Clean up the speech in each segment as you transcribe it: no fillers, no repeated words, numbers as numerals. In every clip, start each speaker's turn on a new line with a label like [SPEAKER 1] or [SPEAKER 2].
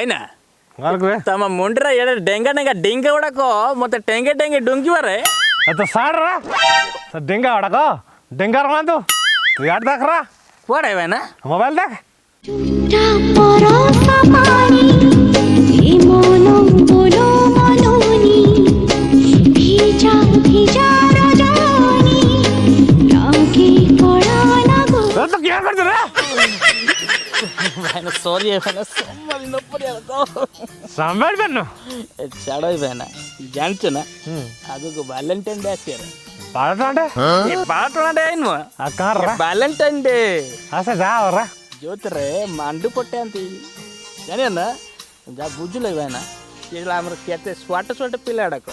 [SPEAKER 1] ଭାଇନା ତମ ମୁଣ୍ଡରେ ଏଡେ ଡେଙ୍ଗା ଡେଙ୍ଗା ଡିଙ୍ଗା ଗୁଡାକ ମତେ ଟେଙ୍ଗେ ଟେଙ୍ଗେ ଡୁଙ୍ଗିବାରେ
[SPEAKER 2] तो साड़ रहा डेंगा वाड़ा को डेंगा रहा तू तू यार देख रहा
[SPEAKER 1] କୁଆଡେ ଭାଇନା
[SPEAKER 2] मोबाइल देख तो क्या करते रे
[SPEAKER 1] ଭାଇନା ସରି ଭାଇନା ସମ୍ଭାଳି ନ ପଡିଆ ତ
[SPEAKER 2] संभाल बनो
[SPEAKER 1] ଛାଡ ଭାଇନା ଜାଣିଛ ନା ଆଗକୁ ଭାଲେଣ୍ଟାଇନ ଡେ ଆସିବାର
[SPEAKER 2] बारह टांडे
[SPEAKER 1] ଏ 12 ଡେ ନୁହଁ
[SPEAKER 2] आ कहाँ रहा
[SPEAKER 1] ଭାଲେଣ୍ଟାଇନ ଡେ
[SPEAKER 2] ऐसे जा हो रहा
[SPEAKER 1] ଯୋଉଥିରେ ମାଣ୍ଡୁ ପଟାନ୍ତି ଜାଣିବ ନା ଯାହା ବୁଝିଲେ ଭାଇନା ସେ ହେଲା ଆମର କେତେ ସ୍ୱାଟ ସ୍ୱାଟ ପିଲା ଗୁଡାକ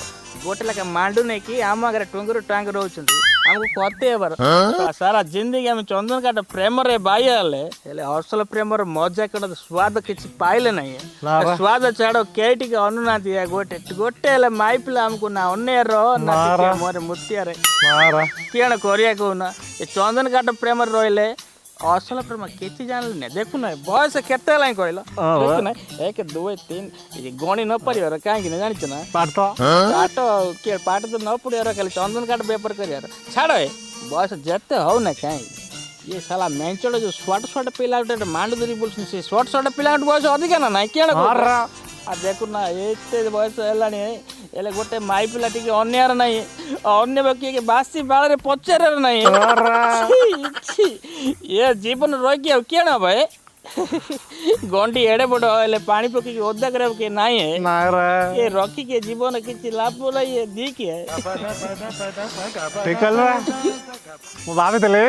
[SPEAKER 1] ଗୋଟେ ଲେଖା ମାଣ୍ଡୁ ନେଇକି ଆମ ଆଗରେ ଟୁଙ୍ଗୁରୁ ଟାଙ୍ଗ ରହୁଛନ୍ତି ଆମକୁ କତେ ହେବାର ସାରା ଜିନ୍ଦଗି ଆମେ ଚନ୍ଦନ କାଠ ପ୍ରେମରେ ବାଇ ହେଲେ ଅସଲ ପ୍ରେମର ମଜା କଣ ସ୍ୱାଦ କିଛି ପାଇଲେ ନାହିଁ ସ୍ୱାଦ ଛାଡ କେହି ଟିକେ ଅନୁନାହାନ୍ତି ଗୋଟେ ଗୋଟେ ହେଲେ ମାଇ ପିଲା ଆମକୁ ନା ଅନ୍ୟର ନା ମୋର ମୂର୍ତ୍ତିଆରେ କିଣ କରିବା କହୁନା ଏ ଚନ୍ଦନ କାଠ ପ୍ରେମରେ ରହିଲେ ଅସଲ ପ୍ରେମ କିଛି ଜାଣିଲେ ନାହିଁ ଦେଖୁନା ବୟସ କେତେ ହେଲାଣି କହିଲ ଦେଖୁନା 1 2 3 ଗଣି ନ ପାରିବାର କାହିଁକି ନା ଜାଣିଛ ନା ପାଠ କିଏ ପାଠ ତ ନ ପଡ଼ିବାର ଖାଲି ଚନ୍ଦନ କାଠ ବେପାର କରିବାର ଛାଡ଼ ବୟସ ଯେତେ ହଉନା କାହିଁକି ଇଏ ସାଲା ମେଞ୍ଚଡ଼ ଯୋଉ ସ୍ୱାଟ ସ୍ୱାଟ ପିଲା ଗୋଟେ ମାଣ୍ଡ ଧରି ବୁଲୁଛନ୍ତି ସେ ସ୍ୱାଟ ସ୍ୱାଟ ପିଲାଙ୍କ ବୟସ ଅଧିକା ନା ନାହିଁ କିଏ ଆଉ ଦେଖୁନା ଏତେ ବୟସ ହେଲାଣି ହେଲେ ଗୋଟେ ମାଇ ପିଲା ଟିକେ ଅନ୍ୟାର ନାହିଁ ଅନ୍ୟ କିଏ ବାସି ବାଳରେ ପଚାରିବାର ନାହିଁ ଏ ଜୀବନ ରହିକି ଆଉ କିଏ ହବ ଗଣ୍ଡି ଏଡେ ବଡ ହେଲେ ପାଣି ପକେଇକି ଓଦା କରିବାକୁ କିଏ ନାହିଁ ଏ ରଖିକି ଜୀବନ କିଛି ଲାଭ ନାହିଁ ଏ ଦିକି
[SPEAKER 2] ମୁଁ ଭାବିଥିଲି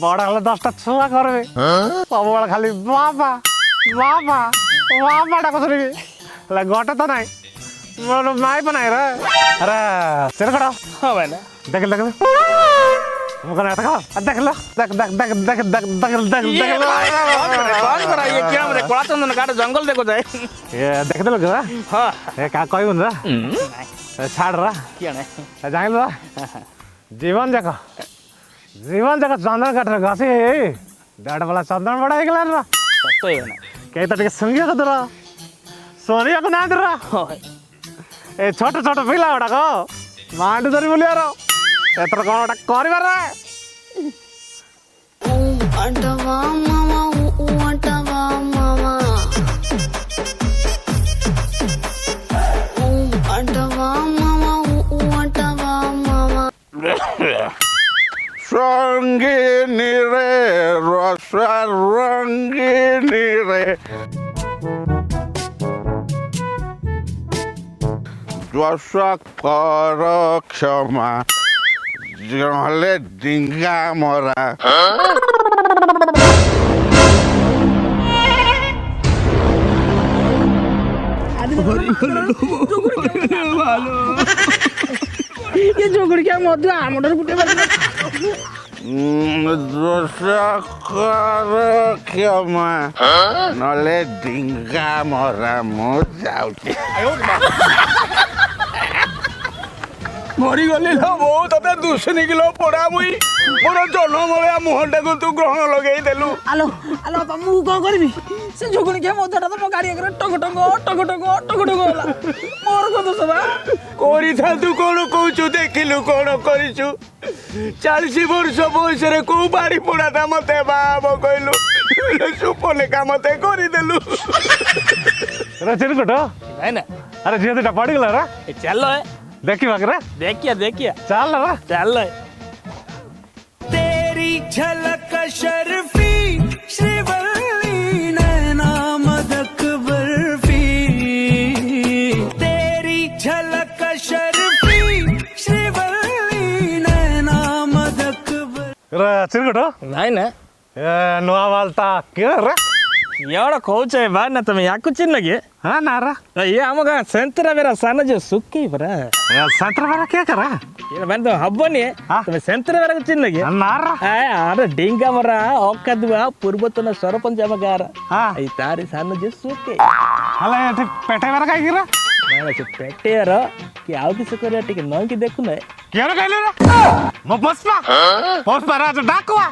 [SPEAKER 2] ବଡ ହେଲେ 10ଟା ଛୁଆ କରିବେ ସବୁବେଳେ ଖାଲି ବାବା ବାବା ବାବା ଡାକ ଶୁଣିବି ହେଲେ ଗୋଟେ ତ ନାହିଁ ମୋର ମାଇ ବି ନାହିଁ ରେ ଆରେ ଚିରକଡ଼
[SPEAKER 1] ହଁ ଭାଇନା
[SPEAKER 2] ଦେଖିଲ ଦେଖିଲ ମୁଁ କଣ ଦେଖ ଦେଖିଲ ଦେখ ଦେখ ଦେখ ଦେখ ଦେখ ଦେখ ଦେখ
[SPEAKER 1] ଦେଖିଲ କଳା ଚନ୍ଦନ କାଠ ଜଙ୍ଗଲ ଦେଖୁ ଯାଏ
[SPEAKER 2] ଏ ଦେଖିଦେଲ କି
[SPEAKER 1] ହଁ
[SPEAKER 2] ଏ କା କହିବୁନି ରା ଛାଡ଼ ରା
[SPEAKER 1] କିଏ
[SPEAKER 2] ଜାଣିଲ ଜୀବନ ଯାକ ଚନ୍ଦନ କାଠରେ ଘଷି ଦେଢ଼ ବେଲା ଚନ୍ଦନ ବଡ଼ ହେଇଗଲା ରା କେହି ତ ଟିକେ ଶୁଙ୍ଗିବାକୁ ଦୂର ଶୁଣିବାକୁ ନାହାନ୍ତି ରା ଏ ଛୋଟ ଛୋଟ ପିଲା ଗୁଡ଼ାକ ମାଣ୍ଡୁ ଧରି ବୁଲିବାର ଏଥର କ'ଣ ଗୋଟେ କରିବାର
[SPEAKER 3] ରଙ୍ଗିନୀ ରେ ରସା ରଙ୍ଗିନୀ ରେ ଦୋଷ କର କ୍ଷମା ନହେଲେ ଡିଙ୍ଗା ମରା ଦୋଷ କର କ୍ଷମା ନହେଲେ ଡିଙ୍ଗା ମରା ମୁଁ ଯାଉଛି
[SPEAKER 4] ମରିଗଲି ଲୋ ବୋଉ ତତେ ଦୁଷୁନି କିଲୋ ପୋଡ଼ା ମୁଇଁ ମୋର ଜନ୍ମ ଭଳିଆ ମୁହଁଟାକୁ ତୁ ଗ୍ରହଣ ଲଗେଇ ଦେଲୁ
[SPEAKER 5] ଆଲୋ ଆଲୋ ବାପା ମୁଁ କ'ଣ କରିବି ସେ ଝୁଗୁଣି ଖିଆ ମଜାଟା ତ ମୋ ଗାଡ଼ି ଆଗରେ ଟକ ଟକ ଟକ ଟକ ଟକ ଟକ ହେଲା ମୋର କ'ଣ ଦୋଷ ବା
[SPEAKER 4] କରିଥାନ୍ତୁ କ'ଣ କହୁଛୁ ଦେଖିଲୁ କ'ଣ କରିଛୁ 40 ବର୍ଷ ବୟସରେ କୋଉ ବାଡ଼ି ପୋଡ଼ାଟା ମତେ ବାବ କହିଲୁ ସୁପଲେଖା ମତେ କରିଦେଲୁ
[SPEAKER 2] ଚିରକଟ
[SPEAKER 1] ଭାଇନା
[SPEAKER 2] ଆରେ ଝିଅ ଦୁଇଟା ପଡ଼ିଗଲା ରା
[SPEAKER 1] ଏ ଚାଲ
[SPEAKER 2] ଦେଖିବା ରେ
[SPEAKER 1] ଦେଖିଆ
[SPEAKER 2] ଚାଲ ରା
[SPEAKER 1] ଚାଲ
[SPEAKER 4] तेरी झलक शर्फी श्रीवल्ली नैना मदक बर्फी तेरी झलक शर्फी श्रीवल्ली नैना मदक
[SPEAKER 2] रे चिरकट
[SPEAKER 1] ଭାଇନା
[SPEAKER 2] ଏ ନୂଆ ମାଲଟା କିଏ ରେ
[SPEAKER 1] ଏଗୁଡ଼ା କହୁଛ ଭାଇନା ତମେ ୟାକୁ ଚିହ୍ନ କି
[SPEAKER 2] ହଁ ନା ରା
[SPEAKER 1] ଇଏ ଆମ ଗାଁ ସେନ୍ତରା ବେରା ସାନ ଯୋଉ ସୁକେଇ ପରା
[SPEAKER 2] ସତର ବାର କିଏ କରା
[SPEAKER 1] ମାନେ ତ ହବନି ତମେ ସେନ୍ତରା ବେରାକୁ ଚିହ୍ନ କି
[SPEAKER 2] ନା ରା
[SPEAKER 1] ଆରେ ଡିଙ୍ଗା ମରା ଅକାଦୁଆ ପୂର୍ବତନ ସରପଞ୍ଚ ଆମ ଗାଁର ଏଇ ତାରି ସାନ ଯୋଉ ସୁକେଇ
[SPEAKER 2] ହେଲେ ଏଠି ପେଟେଇବାର କାହିଁକି ରେ
[SPEAKER 1] ନାଇଁ ସେ ପେଟେୟାର କି ଆଉ କିଛି କରିବା ଟିକେ ନଇକି ଦେଖୁନା
[SPEAKER 2] କିଏ କହିଲେ ରେ ମୋ ପୁଷ୍ପା ରାଜ ଡାକୁଆ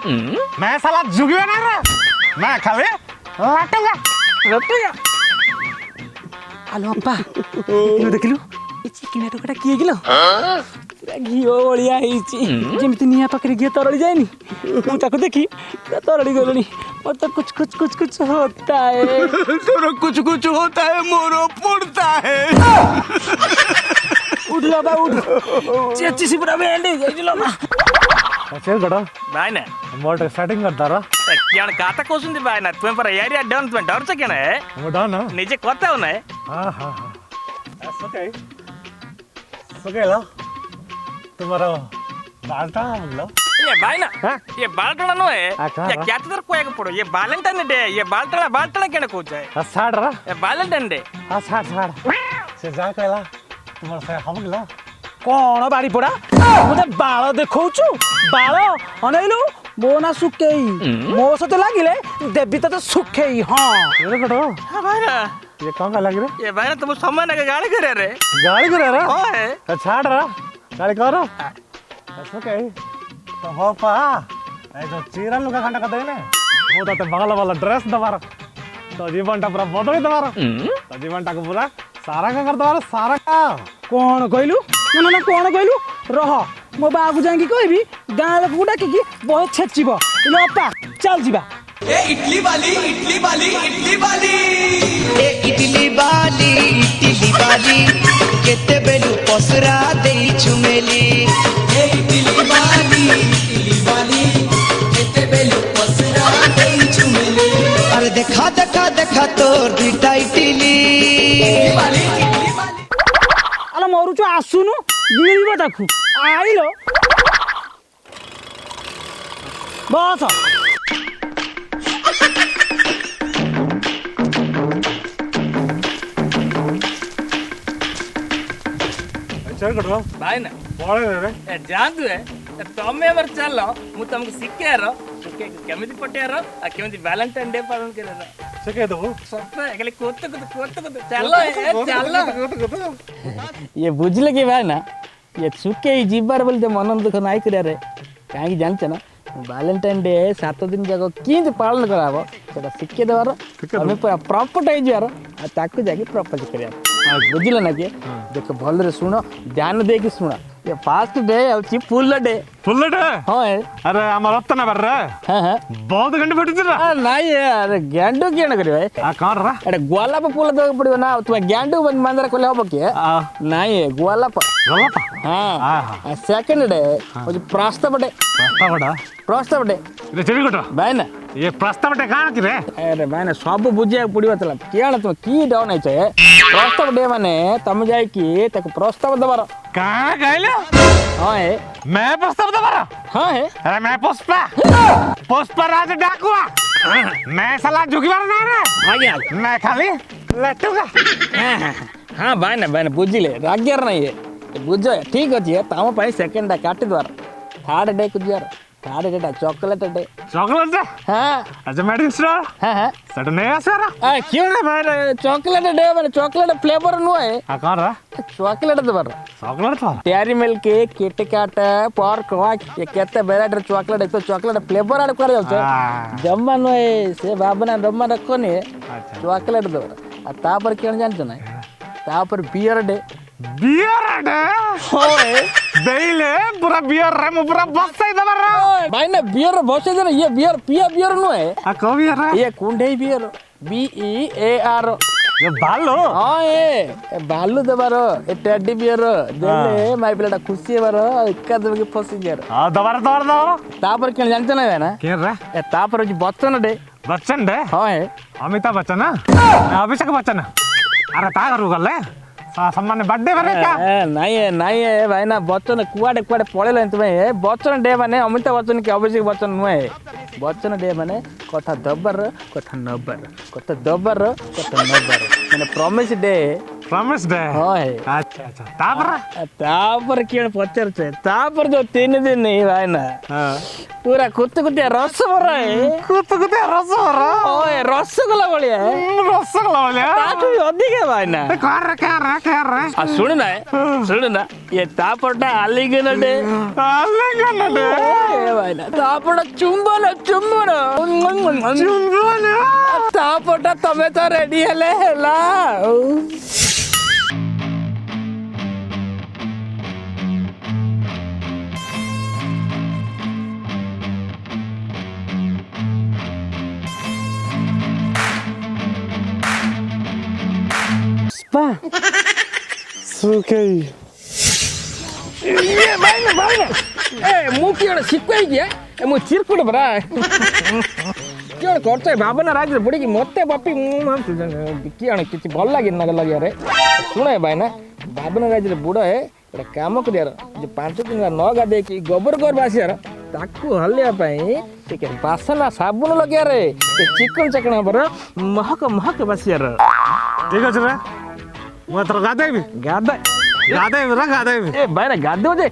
[SPEAKER 2] मैं साला जुगिया ना रे मैं खाली लाटूंगा
[SPEAKER 5] ଆଲୋ ଅପା ଦେଖିଲୁ ଏ ଚିକିଣା ଟୋକାଟା କିଏ କିଲୋ ପୁରା ଘିଅ ଭଳିଆ ହେଇଛି ଯେମିତି ନିଆଁ ପାଖରେ ଘିଅ ତରଳି ଯାଏନି ମୁଁ ତାକୁ ଦେଖି ପୁରା ତରଳି ଗଲିଣି ମୋର ତ କୁଛ କୁଛ କୁଛ କୁଛ ହୋତା ହେ
[SPEAKER 4] तोर कुछ कुछ होता है मोरो पड़ता है
[SPEAKER 5] उठ लो बा उठ चेची सी पूरा बैंड हो गई लो बा
[SPEAKER 2] चल गड़ा
[SPEAKER 1] बायना
[SPEAKER 2] मोटर सेटिंग करता रहा
[SPEAKER 1] क्या काता कोसुंदी बायना तुम्हें पर एरिया डन तुम्हें डर से क्या है
[SPEAKER 2] वो डान ना
[SPEAKER 1] निजे कोता हो ना
[SPEAKER 2] हाँ हाँ हाँ that's okay okay ला तुम्हारा बाल्टा मतलब
[SPEAKER 1] ये बायना
[SPEAKER 2] हाँ?
[SPEAKER 1] ये बालटना नो है
[SPEAKER 2] कहाँ
[SPEAKER 1] ये
[SPEAKER 2] रहा?
[SPEAKER 1] क्या तो कोई का पड़ो ये वैलेंटाइन डे ये बालटना क्या ना कोच है
[SPEAKER 2] साड़ रहा
[SPEAKER 1] ये वैलेंटाइन डे
[SPEAKER 2] साड़ से जा कहला तुम्हारा से हम गिला
[SPEAKER 5] କଣ ବାଡ଼ି ପୋଡ଼ା ମୋତେ ବାଳ ଦେଖଉଛୁ ବାଳ ଅନେଇଲୁ ମୋ ନା ସୁକେଇ ମୋ ସହିତ ଲାଗିଲେ ଦେବି ତତେ ସୁଖେଇ ହଁ
[SPEAKER 2] ये कटो
[SPEAKER 1] हाँ बायना
[SPEAKER 2] ये कौन का लग रहा
[SPEAKER 1] ये बायना तुम सम्मान का गाड़ी करे रे
[SPEAKER 2] गाड़ी कर रहा
[SPEAKER 1] हाँ है
[SPEAKER 2] छाड़ रहा गाड़ी करो that's okay तो हो पा ए जो चीरा लुका खंडा कर देने वो तो बगल वाला ड्रेस दबारा तो जीवन टा पूरा बदल दबारा तो जीवन टा को पूरा सारा का कर दबारा सारा का
[SPEAKER 5] କଣ କହିଲୁ ନା ନା କଣ କହିଲୁ ରହ ମୋ ବାଆକୁ ଯାଇକି କହିବି ଗାଁ ଲୋକକୁ ଡାକିକି ବହେ ଛେଚିବ ଇଲୋ ଅପା ଚାଲ ଯିବା
[SPEAKER 6] ए इडली वाली केते बेलु पसरा देई चुमेली ए इडली वाली केते बेलु पसरा देई चुमेली अरे देखा देखा देखा तोर दुईटा इडली
[SPEAKER 5] ଆଲୋ ମରୁଛୁ ଆସୁନୁ ଗିଳିବ ତାକୁ ଆଇଲୋ ବସ
[SPEAKER 2] चल कटो
[SPEAKER 1] बायना
[SPEAKER 2] बोले रे
[SPEAKER 1] ए जान तू है तमे अमर चलो मु तुमको सिखार केमिति पटेर आ केमिति वैलेंटाइन डे पालन करे
[SPEAKER 2] से कह दो
[SPEAKER 1] सब एकले कोत चलो ये बुझले कि भाई ना ये सुके जीवार बोलते मन दुख नाई करे रे कहीं जानछ ना वैलेंटाइन डे 7 दिन जाक किंति पालन कराबो सेटा सिखे देवार हमें पूरा प्रॉपर्ट हो जार आ ताकू जाके प्रपोज करिया बुझिल ना कि देख भल रे सुनो ध्यान दे कि सुनो ये फास्ट डे होची फुल डे
[SPEAKER 2] फुल डे
[SPEAKER 1] हां
[SPEAKER 2] अरे हमारा रत्न बर रे
[SPEAKER 1] हां हां
[SPEAKER 2] बहुत घंटे फटी रा
[SPEAKER 1] नहीं यार गैंडो क्या ना करियो
[SPEAKER 2] आ कौन रा
[SPEAKER 1] अरे गोलाप फूल दे पड़ियो ना तुम्हें गैंडो मंदर कोले होबो के नहीं गोलाप
[SPEAKER 2] गलत
[SPEAKER 1] हां
[SPEAKER 2] हां
[SPEAKER 1] सेकंड डे होची प्रस्ताव डे प्रस्ताव डे
[SPEAKER 2] रे चली कटो
[SPEAKER 1] भाई ना
[SPEAKER 2] ये प्रस्ताव डे कान कि रे
[SPEAKER 1] अरे भाई ना सब बुझिया पड़ियो तला केण तुम की डाउन है छे प्रस्ताव डे माने तुम जाई की ताको प्रस्ताव दबार
[SPEAKER 2] कहां गइले
[SPEAKER 1] हां है
[SPEAKER 2] मैं प्रस्ताव दबारा
[SPEAKER 1] हां है
[SPEAKER 2] अरे मैं पुष्पा राज डाकुआ मैं साला झुकीबार ना रे
[SPEAKER 1] आगे
[SPEAKER 2] मैं खाली लटूगा
[SPEAKER 1] हां भाई ना बुझिले राग्यार नहीं है बुझो ठीक अछि तम पई सेकंड डे काटी द्वार थर्ड डे कुछ यार third day chocolate day
[SPEAKER 2] chocolate दे
[SPEAKER 1] हां
[SPEAKER 2] अच्छा मेडिसिन स्टोर
[SPEAKER 1] हां हां
[SPEAKER 2] सट नहीं आसरा
[SPEAKER 1] आ क्यों ना भाई चॉकलेट डे माने चॉकलेट फ्लेवर नो है
[SPEAKER 2] आ कौन रा
[SPEAKER 1] चॉकलेट दे बर
[SPEAKER 2] चॉकलेट था
[SPEAKER 1] डेयरी मिल्क किटकैट पर्क ये केते वेराइटी चॉकलेट तो चॉकलेट फ्लेवर आड कर जाउ जम्मा नो है से भावना जम्मा रखनी
[SPEAKER 2] अच्छा
[SPEAKER 1] चॉकलेट दे बर आ तापर केन जानत ना तापर बियर डे
[SPEAKER 2] बियर डे
[SPEAKER 1] होए
[SPEAKER 2] देइले पूरा बियर रे मु पूरा बस सही दबर रा
[SPEAKER 1] भाई ना बियर बसे दे ये बियर पिया बियर नो है
[SPEAKER 2] आ को बियर रे
[SPEAKER 1] ये कुंडे बियर BEAR
[SPEAKER 2] ये बालो
[SPEAKER 1] हाँ ये बालू देवार ए टेडी बियर देले माई पिलाटा खुशी हेबार एका देबे फसी गियर
[SPEAKER 2] आ दबर
[SPEAKER 1] तापर केन जानते ना ना
[SPEAKER 2] के रे
[SPEAKER 1] ए तापर होची बच्चन डे
[SPEAKER 2] बच्चन डे
[SPEAKER 1] हाँ है
[SPEAKER 2] अमिताभ बच्चन अभिषेक बच्चन अरे ता करू गले सम्मान बर्थडे भरे क्या
[SPEAKER 1] नहीं है भाई ना बच्चन कुआडे कुआडे पळेले तुम्हें बच्चन डे माने अमिताभ बच्चन के अभिषेक बच्चन नुहे बच्चन डे माने कथा दबर कथा नबर कथा दबर कथा नबर माने प्रॉमिस डे
[SPEAKER 2] प्रॉमिस डे
[SPEAKER 1] हाँ है
[SPEAKER 2] अच्छा अच्छा तापर
[SPEAKER 1] तापर केन पचर छे तापर जो 3 दिन नहीं भाई ना पूरा कुत्ते कुत्ते रस भरा है
[SPEAKER 2] कुत्ते रस भरा
[SPEAKER 1] ओए रसगोला बढ़िया है
[SPEAKER 2] रसगोला वाला
[SPEAKER 1] ताकू अधिक है भाई ना
[SPEAKER 2] क्या रे
[SPEAKER 1] आ सुन ना ये तापटा आलिंगन डे ए भाई ना तापटा चुंबन तापटा तमे तो रेडी हेले हेला
[SPEAKER 5] पुष्पा
[SPEAKER 2] सुखेई
[SPEAKER 5] ए भाई ए मु किण शिकई गया ए मु चिरकुट बरा किण करते भावना राज पड़ी कि मते बापी किण किछि भल लागे न लगे रे सुने भाई ना भावना राज रे बुढ़ा है एटा काम करियार जे 5 दिन न गादे कि गोबर गोर बासियार ताकू हलिया पई ठीक है बासना साबुन लगिया रे चिकन चकना पर महक महक बासियार
[SPEAKER 2] ठीक अछि रे मैं तो गादेबी
[SPEAKER 5] गादा
[SPEAKER 2] गादेबी
[SPEAKER 5] ए भाई ना गादे जे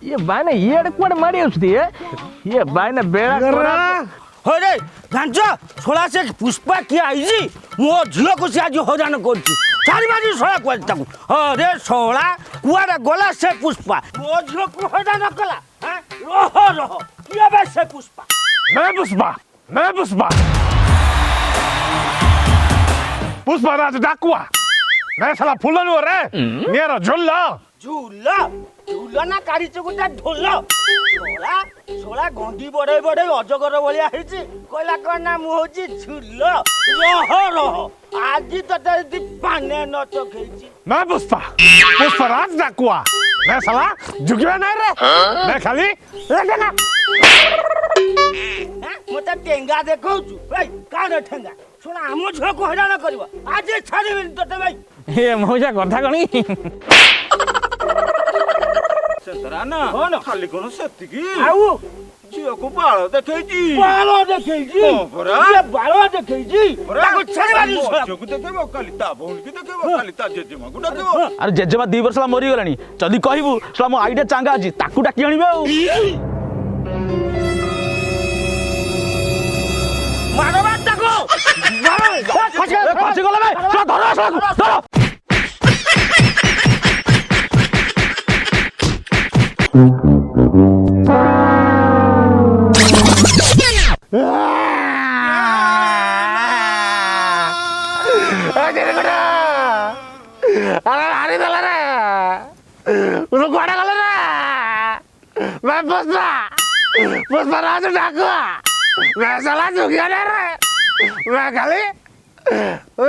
[SPEAKER 5] ये भाई ना ये कुआडे मारी आछती है ये भाई ना बेड़ा कोरा
[SPEAKER 4] हो रे जांच छोड़ा से पुष्पा किए आईजी मो झियो को से आज हजान करछि चारि बाजी छोड़ा को ताकू अरे छोड़ा कुआडे गला से पुष्पा मो झियो को हजान कला हैं रहो किए बे से पुष्पा
[SPEAKER 2] मैं पुष्पा पुष्पा राज डाकुआ मैं साला फुलन हो रे मेरा झुल्ला
[SPEAKER 4] झूला ना काढ़ी चुकुटा ढोल छोड़ा छोड़ा गंडी बड़े बड़े अजगर भलिया ହେଇଛି କହିଲା କଣ ନା ମୁଁ ହଉଛି ଝୁଲ ରହ ଆଜି ତତେ ଯଦି ପାନେ ନ ଚଖେଇଛି
[SPEAKER 2] मैं पुष्पा राज डाकुआ मैं साला झुकिया नहीं रे मैं खाली लेना
[SPEAKER 4] मते टेंगा देखौछु भाई कान ठेंगा ଶୁଣ ଆମ ଝିଅକୁ ହଇରାଣ କରିବ ଆଜି ଛାଡ଼ିବିନି ତତେ ଭାଇ
[SPEAKER 5] ए मौजा कथा कणी
[SPEAKER 3] ସେତରା
[SPEAKER 4] କଣ
[SPEAKER 3] ଖାଲି କଣ ସେତିକି
[SPEAKER 4] ଆଉ
[SPEAKER 3] ଝିଅକୁ ବାଳ ଦେଖେଇଛି
[SPEAKER 4] ବାଳ ଦେଖେଇଛି
[SPEAKER 3] ପରା।
[SPEAKER 4] ଇଏ ବାଳ ଦେଖେଇଛି ତାକୁ ଛାଡ଼ିବାନି
[SPEAKER 3] ଝିଅକୁ ଦେଖେଇବ କାଲି ତା ଭଉଣୀକି ଦେଖେଇବ କାଲି ତା ଜେଜେମାକୁ ଡାକିବ
[SPEAKER 7] ଆରେ ଜେଜେମା 2 ବର୍ଷ ହେଲା ମରିଗଲାଣି ଯଦି କହିବୁ ଶଳା ମୋ ଆଇଡିଆ ଚାଙ୍ଗା ଅଛି ତାକୁ ଡାକି ଆଣିବେ ଆଉ
[SPEAKER 4] ମାରବା ତାକୁ
[SPEAKER 7] ଖସିଗଲା ବେ ଶଳା ଧର ଶଳାକୁ ଧର
[SPEAKER 2] अरे हारी दला रे उनको कोड़ा गला रे मैं पुष्पा राज डाकुआ मैं साला झुकिया नहीं रे मैं खाली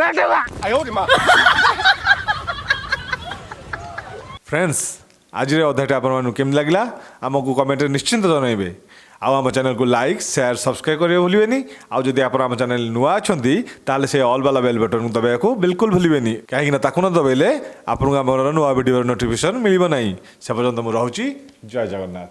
[SPEAKER 2] लेटेगा
[SPEAKER 8] फ्रेंड्स आज अध्याय आपको केमती लगे आमको कमेंट निश्चिंत जनइबे आम चैनल को लाइक शेयर सब्सक्राइब करेंगे भूलें आदि आप चैनल नुआ अच्छा ताले से ऑल वाला बेल बटन को दबाया बिल्कुल भूलें कहीं न दबाइले आपको नुआ वीडियो नोटिफिकेशन मिलना से पर्यंत मुझे जय जगन्नाथ।